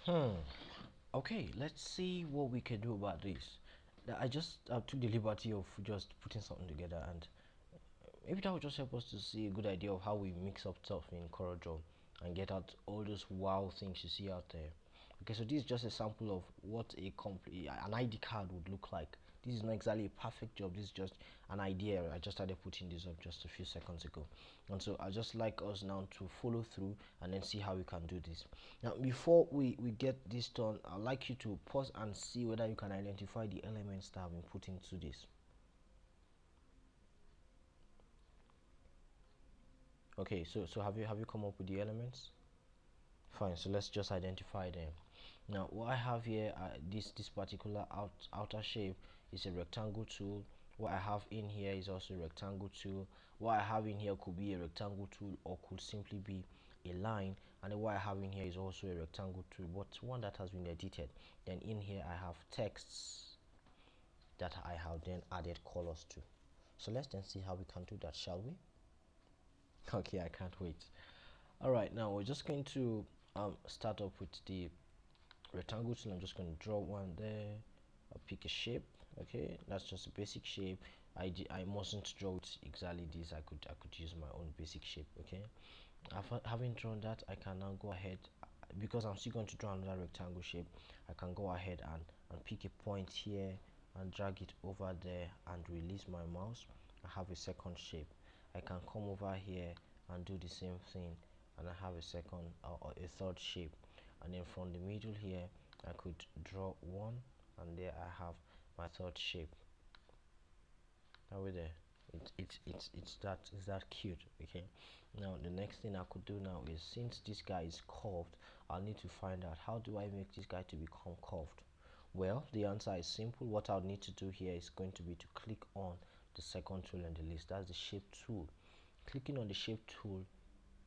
Hmm. Okay, let's see what we can do about this. I just took the liberty of just putting something together, and maybe that will just help us to see a good idea of how we mix up stuff in Corel Draw and get out all those wow things you see out there. Okay, so this is just a sample of what an ID card would look like. This is not exactly a perfect job. This is just an idea. I just started putting this up just a few seconds ago, and so I just like us now to follow through and then see how we can do this. Now, before we get this done, I'd like you to pause and see whether you can identify the elements that have been put into this. Okay, so have you come up with the elements? Fine, so let's just identify them. Now what I have here, this particular outer shape is a rectangle tool. What I have in here is also a rectangle tool. What I have in here could be a rectangle tool or could simply be a line, and then what I have in here is also a rectangle tool, but one that has been edited. Then in here I have texts that I have then added colors to. So let's then see how we can do that, shall we? Okay, I can't wait. All right, now we're just going to start off with the rectangle tool. I'm just going to draw one there. I'll pick a shape. Okay, that's just a basic shape. I mustn't draw it exactly this. I could use my own basic shape. Okay, having drawn that, I can now go ahead, because I'm still going to draw another rectangle shape. I can go ahead and pick a point here and drag it over there and release my mouse. I have a second shape. I can come over here and do the same thing, and I have a second or a third shape. And then from the middle here, I could draw one, and there I have my third shape. Are we there? It's that cute. Okay, now the next thing I could do now is, since this guy is curved, I'll need to find out how do I make this guy to become curved. Well, the answer is simple. What I'll need to do here is going to be to click on the second tool on the list. That's the shape tool. Clicking on the shape tool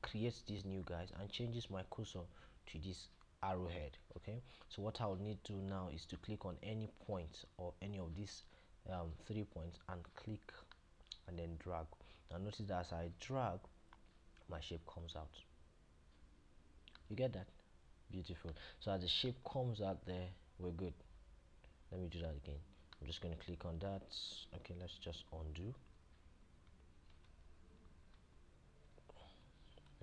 creates these new guys and changes my cursor to this arrowhead. Okay, so what I'll need to do now is to click on any point or any of these 3 points and click and then drag. Now notice that as I drag, my shape comes out. You get that? Beautiful. So as the shape comes out there, we're good. Let me do that again. I'm just going to click on that. Okay, let's just undo.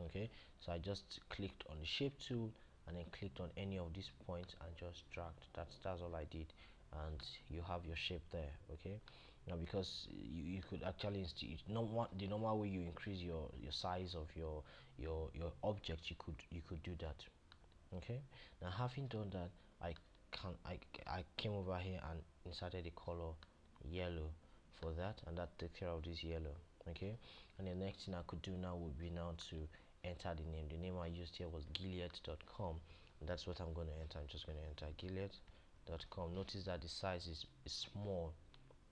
Okay, so I just clicked on the shape tool and then clicked on any of these points and just dragged. That's all I did, and you have your shape there. Okay, now because you could actually the normal way you increase your size of your object, you could do that. Okay, now having done that, I came over here and inserted the color yellow for that, and that takes care of this yellow. Okay, and the next thing I could do now would be now to enter the name I used here was gilead.com, and that's what I'm going to enter. I'm just going to enter gilead.com. Notice that the size is small,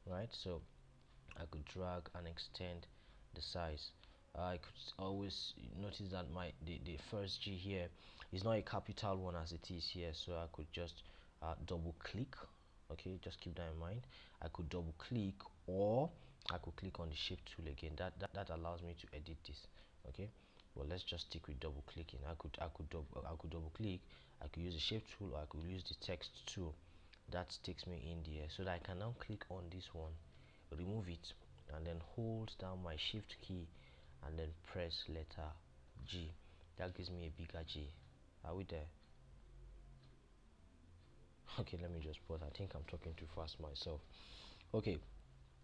right? So I could drag and extend the size. I could always notice that the first G here is not a capital one as it is here, so I could just double click. Okay, just keep that in mind. I could double click, or I could click on the shape tool again. That allows me to edit this. Okay, well, let's just stick with double clicking. I could double click. I could use the shape tool, or I could use the text tool. That takes me in there, so that I can now click on this one, remove it, and then hold down my shift key and then press letter G. That gives me a bigger G. Are we there? Okay, let me just pause. I think I'm talking too fast myself. Okay,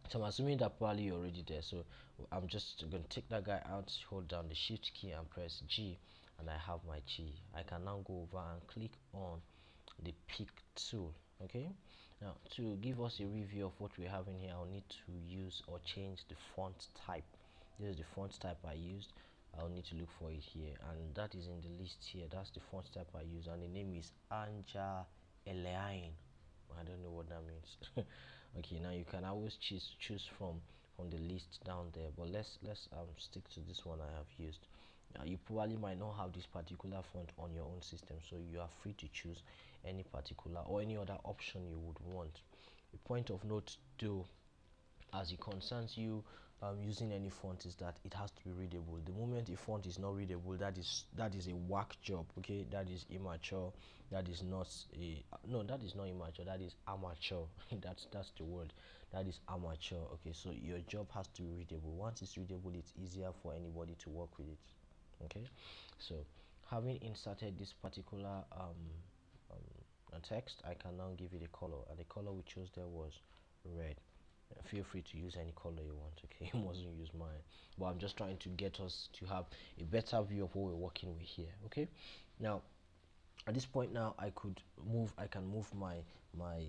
so I'm assuming that probably you're already there, so I'm just going to take that guy out, hold down the shift key and press G, and I have my G. I can now go over and click on the pick tool. Okay, now to give us a review of what we have in here, I'll need to use or change the font type. This is the font type I used. I'll need to look for it here, and that is in the list here. That's the font type I use, and the name is Anja Eleain. I don't know what that means. Okay, now you can always choose from the list down there, but let's stick to this one I have used. You probably might not have this particular font on your own system, so you are free to choose any particular or any other option you would want. A point of note though, as it concerns you using any font is that it has to be readable. The moment a font is not readable, that is a whack job. Okay, that is immature. That is not a no. That is not immature. That is amateur. That's the word. That is amateur. Okay, so your job has to be readable. Once it's readable, it's easier for anybody to work with it. Okay, so having inserted this particular text, I can now give it a color, and the color we chose there was red. Feel free to use any color you want. Okay, you mustn't use mine, but I'm just trying to get us to have a better view of what we're working with here. Okay, now at this point now I can move my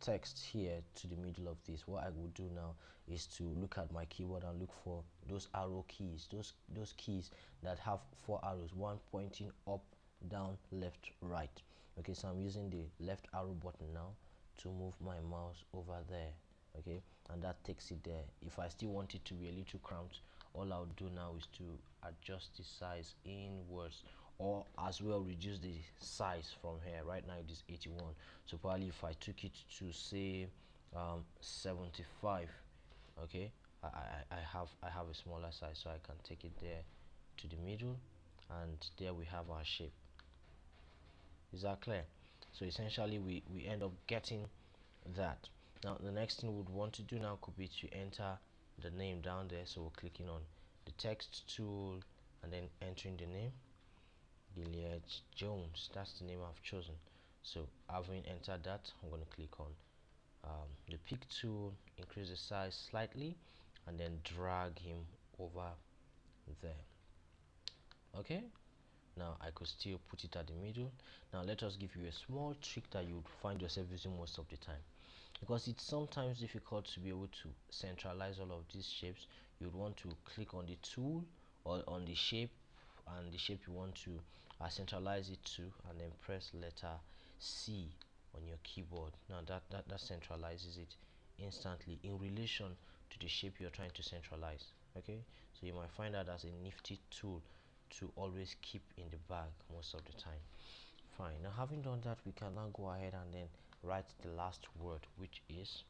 text here to the middle of this. What I will do now is to look at my keyboard and look for those arrow keys, those keys that have 4 arrows, one pointing up, down, left, right. Okay, so I'm using the left arrow button now to move my mouse over there. Okay, and that takes it there. If I still want it to be a little cramped, all I'll do now is to adjust the size inwards, or as well reduce the size from here. Right now it is 81, so probably if I took it to say 75, okay, I have a smaller size, so I can take it there to the middle, and there we have our shape. Is that clear? So essentially we end up getting that. Now the next thing we would want to do now could be to enter the name down there. So we're clicking on the text tool and then entering the name, Gilead Jones. That's the name I've chosen. So having entered that, I'm going to click on the pick tool, increase the size slightly, and then drag him over there. Okay, now I could still put it at the middle. Now let us give you a small trick that you would find yourself using most of the time, because it's sometimes difficult to be able to centralize all of these shapes. You'd want to click on the tool or on the shape, and the shape you want to centralize it to, and then press letter C on your keyboard. Now that centralizes it instantly in relation to the shape you're trying to centralize. Okay, so you might find that as a nifty tool to always keep in the bag most of the time. Fine, now having done that, we can now go ahead and then write the last word, which is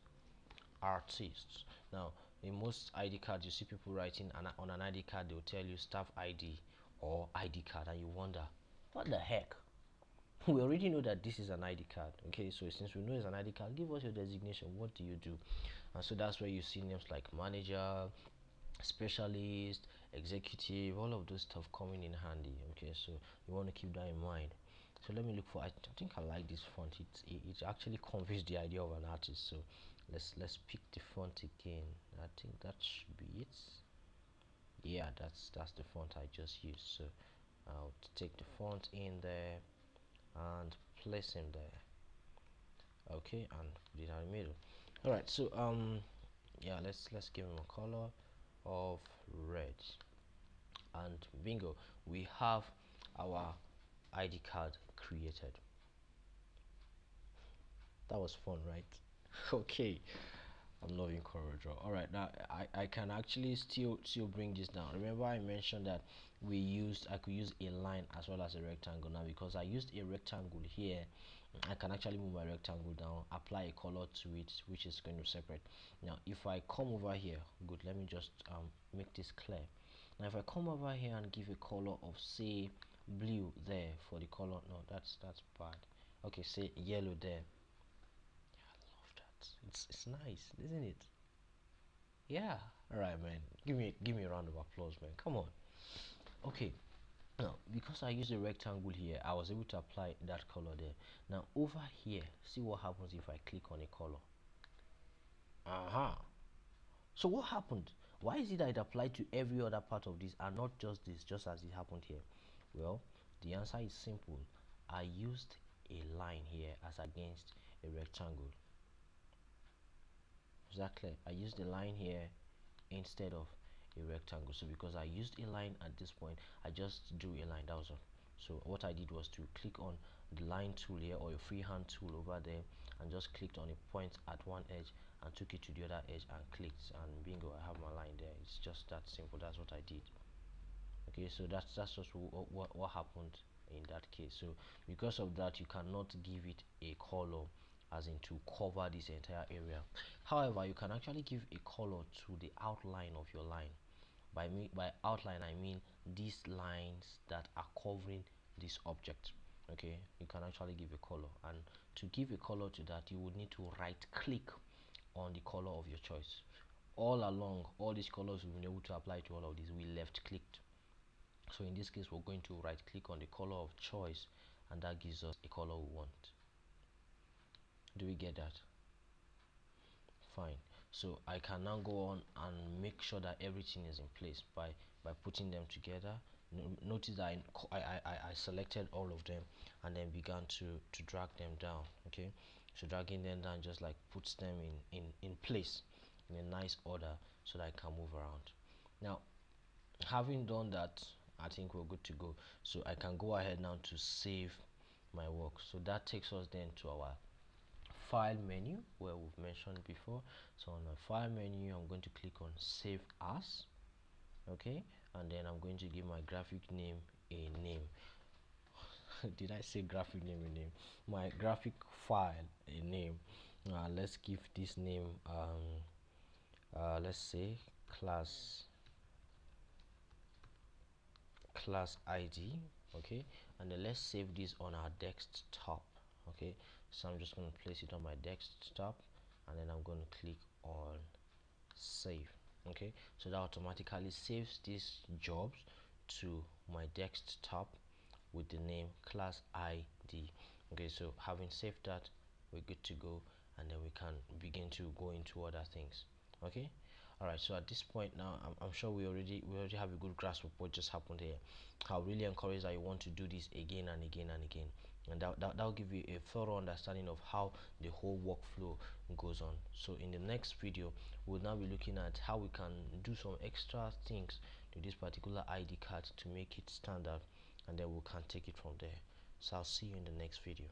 artists. Now in most ID cards you see people writing, and on an ID card they'll tell you staff ID or ID card, and you wonder what the heck. We already know that this is an ID card. Okay, so since we know it's an ID card, give us your designation. What do you do? And so that's where you see names like manager, specialist, executive, all of those stuff coming in handy. Okay, so you want to keep that in mind. So let me look for, I think I like this font. It actually conveys the idea of an artist. So let's pick the font again. I think that should be it. Yeah, that's the font I just used. So I'll take the font in there and place him there. Okay, and put it in the middle. All right, so yeah, let's give him a color of red, and bingo, we have our ID card created. That was fun, right? Okay, I'm loving Corel Draw. All right, now I can actually still bring this down. Remember I mentioned that I could use a line as well as a rectangle. Now because I used a rectangle here, I can actually move my rectangle down, apply a color to it, which is going to separate. Now if I come over here, good, let me just make this clear. Now if I come over here and give a color of say blue there for the color, no, that's bad. Okay, say yellow there. I love that. It's nice, isn't it? Yeah. All right, man. Give me a round of applause, man. Come on. Okay. Now, because I use a rectangle here, I was able to apply that color there. Now, over here, see what happens if I click on a color. So what happened? Why is it that it applied to every other part of this and not just this, just as it happened here? Well, the answer is simple. I used a line here as against a rectangle. Is that clear? I used a line here instead of a rectangle. So because I used a line at this point, I just drew a line. That was all. So what I did was to click on the line tool here, or a freehand tool over there, and just clicked on a point at one edge and took it to the other edge and clicked, and bingo, I have my line there. It's just that simple. That's what I did. Okay, so that's just what happened in that case. So because of that, you cannot give it a color as in to cover this entire area. However, you can actually give a color to the outline of your line. By outline, I mean these lines that are covering this object. Okay, you can actually give a color, and to give a color to that, you would need to right click on the color of your choice. All along, all these colors we've been able to apply to all of these, we left clicked. So in this case, we're going to right click on the color of choice, and that gives us a color we want. Do we get that? Fine. So I can now go on and make sure that everything is in place by putting them together. Notice that I selected all of them and then began to drag them down. Okay, so dragging them down just like puts them in place in a nice order so that I can move around. Now, having done that, I think we're good to go. So I can go ahead now to save my work. So that takes us then to our file menu where we've mentioned before. So on my file menu, I'm going to click on save as. Okay, and then I'm going to give my graphic name a name. Did I say graphic name a name? My graphic file a name. Let's give this name let's say class ID. Okay, and then let's save this on our desktop. Okay, so I'm just going to place it on my desktop, and then I'm going to click on save. Okay, so that automatically saves these jobs to my desktop with the name class ID. Okay, so having saved that, we're good to go, and then we can begin to go into other things. Okay, all right, so at this point now, I'm sure we already have a good grasp of what just happened here. I really encourage that you want to do this again and again and again, and that'll give you a thorough understanding of how the whole workflow goes on. So in the next video, we'll now be looking at how we can do some extra things to this particular ID card to make it standard, and then we can take it from there. So I'll see you in the next video.